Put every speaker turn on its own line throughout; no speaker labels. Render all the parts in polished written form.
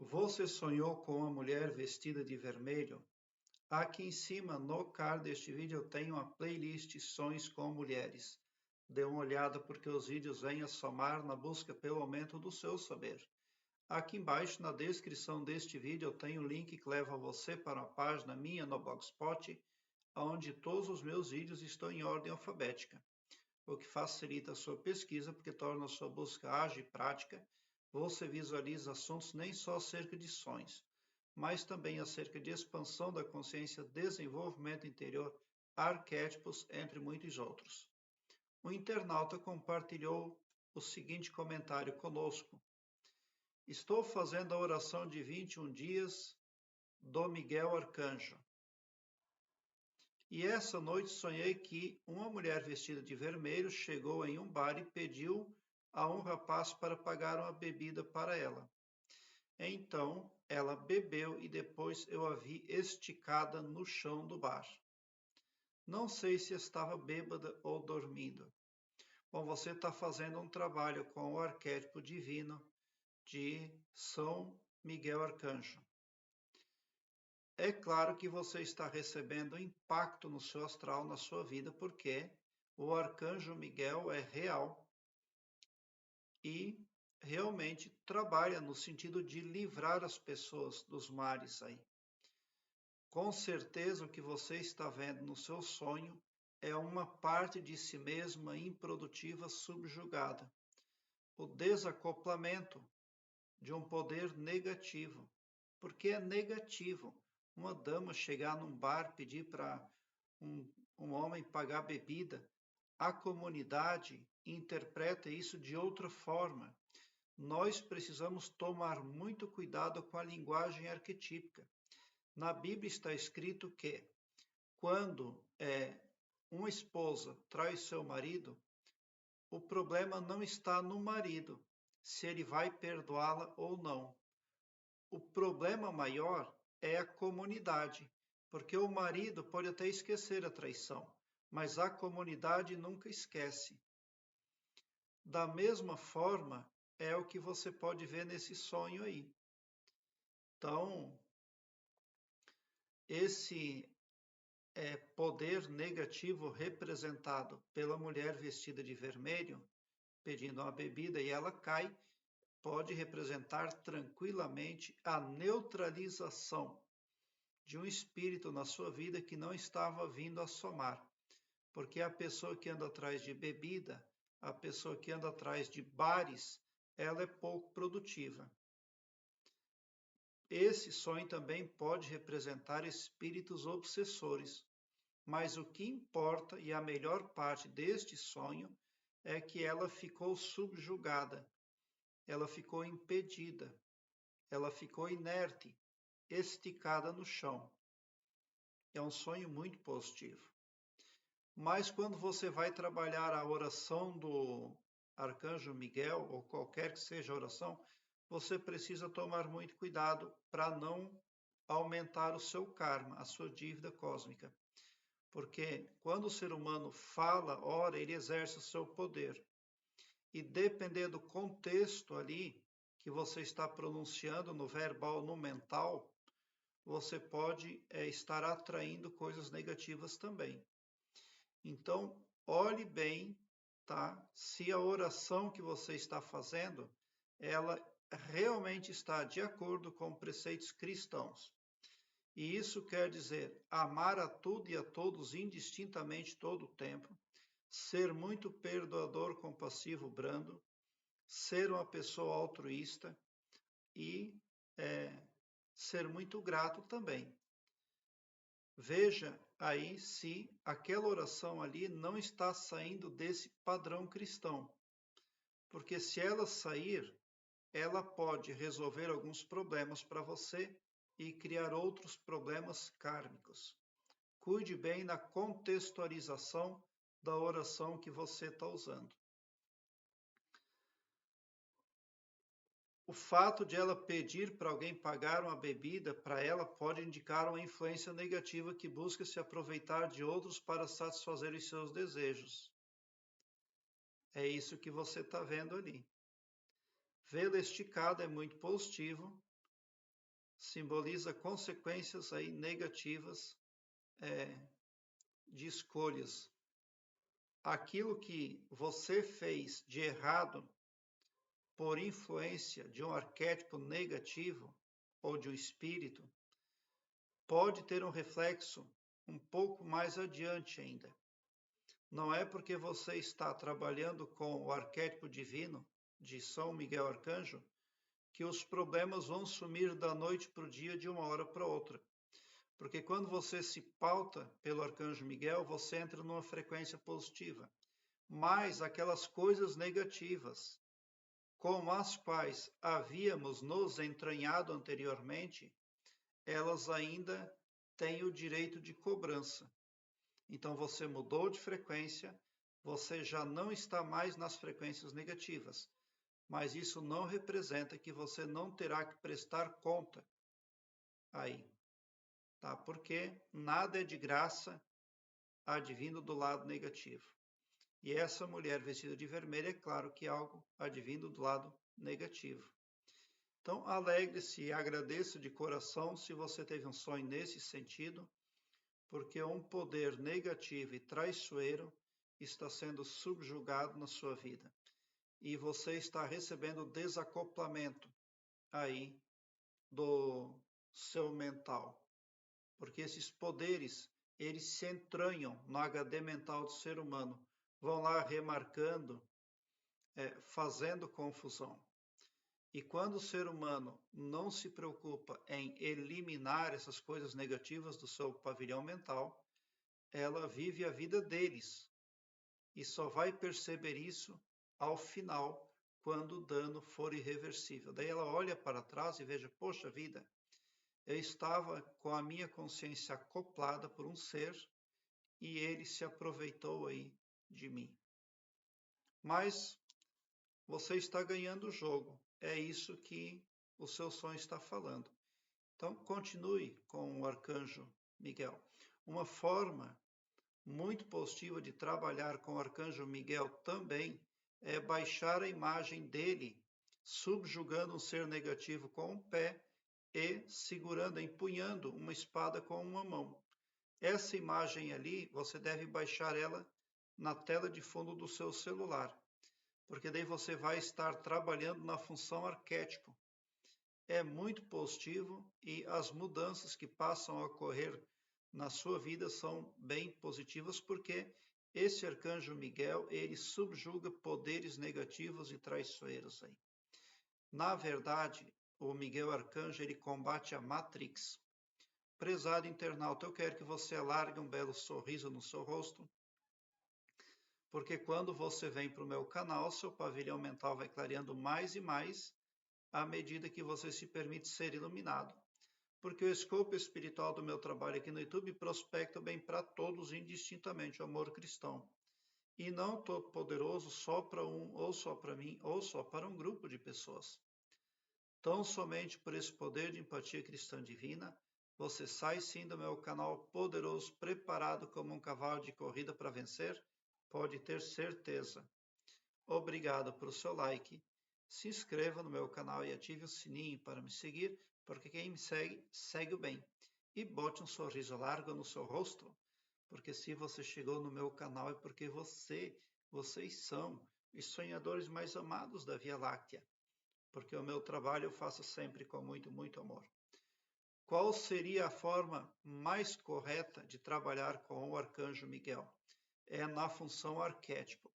Você sonhou com uma mulher vestida de vermelho? Aqui em cima, no card deste vídeo, eu tenho uma playlist Sonhos com Mulheres. Dê uma olhada porque os vídeos vêm a somar na busca pelo aumento do seu saber. Aqui embaixo, na descrição deste vídeo, eu tenho um link que leva você para uma página minha no Blogspot, onde todos os meus vídeos estão em ordem alfabética, o que facilita a sua pesquisa porque torna a sua busca ágil e prática. Você visualiza assuntos nem só acerca de sonhos, mas também acerca de expansão da consciência, desenvolvimento interior, arquétipos, entre muitos outros. O internauta compartilhou o seguinte comentário conosco: Estou fazendo a oração de 21 dias do Miguel Arcanjo. E essa noite sonhei que uma mulher vestida de vermelho chegou em um bar e pediu a um rapaz para pagar uma bebida para ela. Então ela bebeu e depois eu a vi esticada no chão do bar. Não sei se estava bêbada ou dormindo. Bom, você está fazendo um trabalho com o arquétipo divino de São Miguel Arcanjo. É claro que você está recebendo impacto no seu astral, na sua vida, porque o Arcanjo Miguel é real e realmente trabalha no sentido de livrar as pessoas dos mares aí. Com certeza o que você está vendo no seu sonho é uma parte de si mesma improdutiva subjugada. O desacoplamento de um poder negativo. Porque é negativo uma dama chegar num bar, pedir para um homem pagar bebida. A comunidade interpreta isso de outra forma. Nós precisamos tomar muito cuidado com a linguagem arquetípica. Na Bíblia está escrito que quando uma esposa trai seu marido, o problema não está no marido, se ele vai perdoá-la ou não. O problema maior é a comunidade, porque o marido pode até esquecer a traição, mas a comunidade nunca esquece. Da mesma forma, é o que você pode ver nesse sonho aí. Então, esse poder negativo representado pela mulher vestida de vermelho, pedindo uma bebida e ela cai, pode representar tranquilamente a neutralização de um espírito na sua vida que não estava vindo a somar. Porque a pessoa que anda atrás de bebida, a pessoa que anda atrás de bares, ela é pouco produtiva. Esse sonho também pode representar espíritos obsessores, mas o que importa e a melhor parte deste sonho é que ela ficou subjugada, ela ficou impedida, ela ficou inerte, esticada no chão. É um sonho muito positivo. Mas quando você vai trabalhar a oração do Arcanjo Miguel, ou qualquer que seja a oração, você precisa tomar muito cuidado para não aumentar o seu karma, a sua dívida cósmica. Porque quando o ser humano fala, ora, ele exerce o seu poder. E dependendo do contexto ali que você está pronunciando no verbal, no mental, você pode estar atraindo coisas negativas também. Então, olhe bem, tá? Se a oração que você está fazendo, ela realmente está de acordo com preceitos cristãos. E isso quer dizer amar a tudo e a todos indistintamente todo o tempo, ser muito perdoador, compassivo, brando, ser uma pessoa altruísta e ser muito grato também. Veja aí se aquela oração ali não está saindo desse padrão cristão. Porque se ela sair, ela pode resolver alguns problemas para você e criar outros problemas kármicos. Cuide bem na contextualização da oração que você está usando. O fato de ela pedir para alguém pagar uma bebida para ela pode indicar uma influência negativa que busca se aproveitar de outros para satisfazer os seus desejos. É isso que você está vendo ali. Vê-la esticada é muito positivo, simboliza consequências aí negativas de escolhas. Aquilo que você fez de errado por influência de um arquétipo negativo ou de um espírito, pode ter um reflexo um pouco mais adiante ainda. Não é porque você está trabalhando com o arquétipo divino de São Miguel Arcanjo que os problemas vão sumir da noite para o dia, de uma hora para outra. Porque quando você se pauta pelo Arcanjo Miguel, você entra numa frequência positiva. Mas aquelas coisas negativas com as quais havíamos nos entranhado anteriormente, elas ainda têm o direito de cobrança. Então você mudou de frequência, você já não está mais nas frequências negativas, mas isso não representa que você não terá que prestar conta aí, tá? Porque nada é de graça advindo do lado negativo. E essa mulher vestida de vermelho, é claro que é algo advindo do lado negativo. Então, alegre-se e agradeça de coração se você teve um sonho nesse sentido, porque um poder negativo e traiçoeiro está sendo subjugado na sua vida. E você está recebendo desacoplamento aí do seu mental. Porque esses poderes, eles se entranham no HD mental do ser humano, vão lá remarcando, fazendo confusão. E quando o ser humano não se preocupa em eliminar essas coisas negativas do seu pavilhão mental, ela vive a vida deles e só vai perceber isso ao final, quando o dano for irreversível. Daí ela olha para trás e veja, poxa vida, eu estava com a minha consciência acoplada por um ser e ele se aproveitou aí de mim. Mas você está ganhando o jogo. É isso que o seu sonho está falando. Então, continue com o Arcanjo Miguel. Uma forma muito positiva de trabalhar com o Arcanjo Miguel também é baixar a imagem dele, subjugando um ser negativo com um pé e segurando, empunhando uma espada com uma mão. Essa imagem ali, você deve baixar ela na tela de fundo do seu celular, porque daí você vai estar trabalhando na função arquétipo. É muito positivo e as mudanças que passam a ocorrer na sua vida são bem positivas, porque esse Arcanjo Miguel, ele subjuga poderes negativos e traiçoeiros aí. Na verdade, o Miguel Arcanjo, ele combate a Matrix. Prezado internauta, eu quero que você alargue um belo sorriso no seu rosto, porque quando você vem para o meu canal, seu pavilhão mental vai clareando mais e mais à medida que você se permite ser iluminado. Porque o escopo espiritual do meu trabalho aqui no YouTube prospecta bem para todos indistintamente o amor cristão. E não todo poderoso só para um, ou só para mim, ou só para um grupo de pessoas. Tão somente por esse poder de empatia cristã divina, você sai sim do meu canal poderoso, preparado como um cavalo de corrida para vencer, pode ter certeza. Obrigado pelo seu like, se inscreva no meu canal e ative o sininho para me seguir, porque quem me segue, segue o bem. E bote um sorriso largo no seu rosto, porque se você chegou no meu canal é porque vocês são os sonhadores mais amados da Via Láctea, porque o meu trabalho eu faço sempre com muito, muito amor. Qual seria a forma mais correta de trabalhar com o Arcanjo Miguel? É na função arquétipo,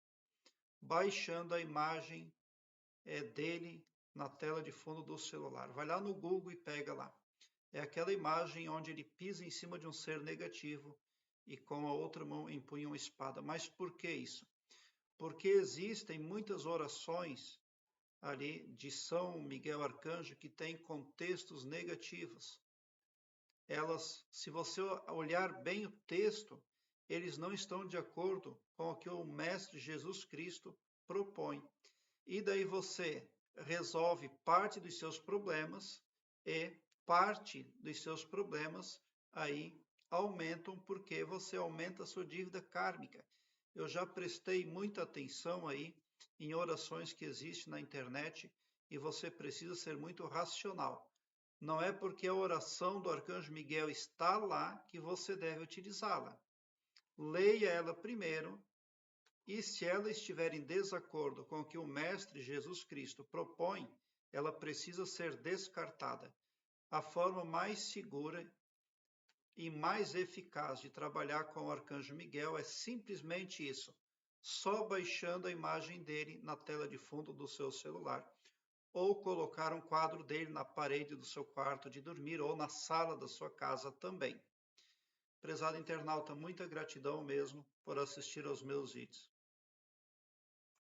baixando a imagem dele na tela de fundo do celular. Vai lá no Google e pega lá. É aquela imagem onde ele pisa em cima de um ser negativo e com a outra mão empunha uma espada. Mas por que isso? Porque existem muitas orações ali de São Miguel Arcanjo que têm contextos negativos. Elas, se você olhar bem o texto, eles não estão de acordo com o que o Mestre Jesus Cristo propõe. E daí você resolve parte dos seus problemas e parte dos seus problemas aí aumentam porque você aumenta a sua dívida kármica. Eu já prestei muita atenção aí em orações que existem na internet e você precisa ser muito racional. Não é porque a oração do Arcanjo Miguel está lá que você deve utilizá-la. Leia ela primeiro e, se ela estiver em desacordo com o que o Mestre Jesus Cristo propõe, ela precisa ser descartada. A forma mais segura e mais eficaz de trabalhar com o Arcanjo Miguel é simplesmente isso, só baixando a imagem dele na tela de fundo do seu celular, ou colocar um quadro dele na parede do seu quarto de dormir ou na sala da sua casa também. Prezado internauta, muita gratidão mesmo por assistir aos meus vídeos.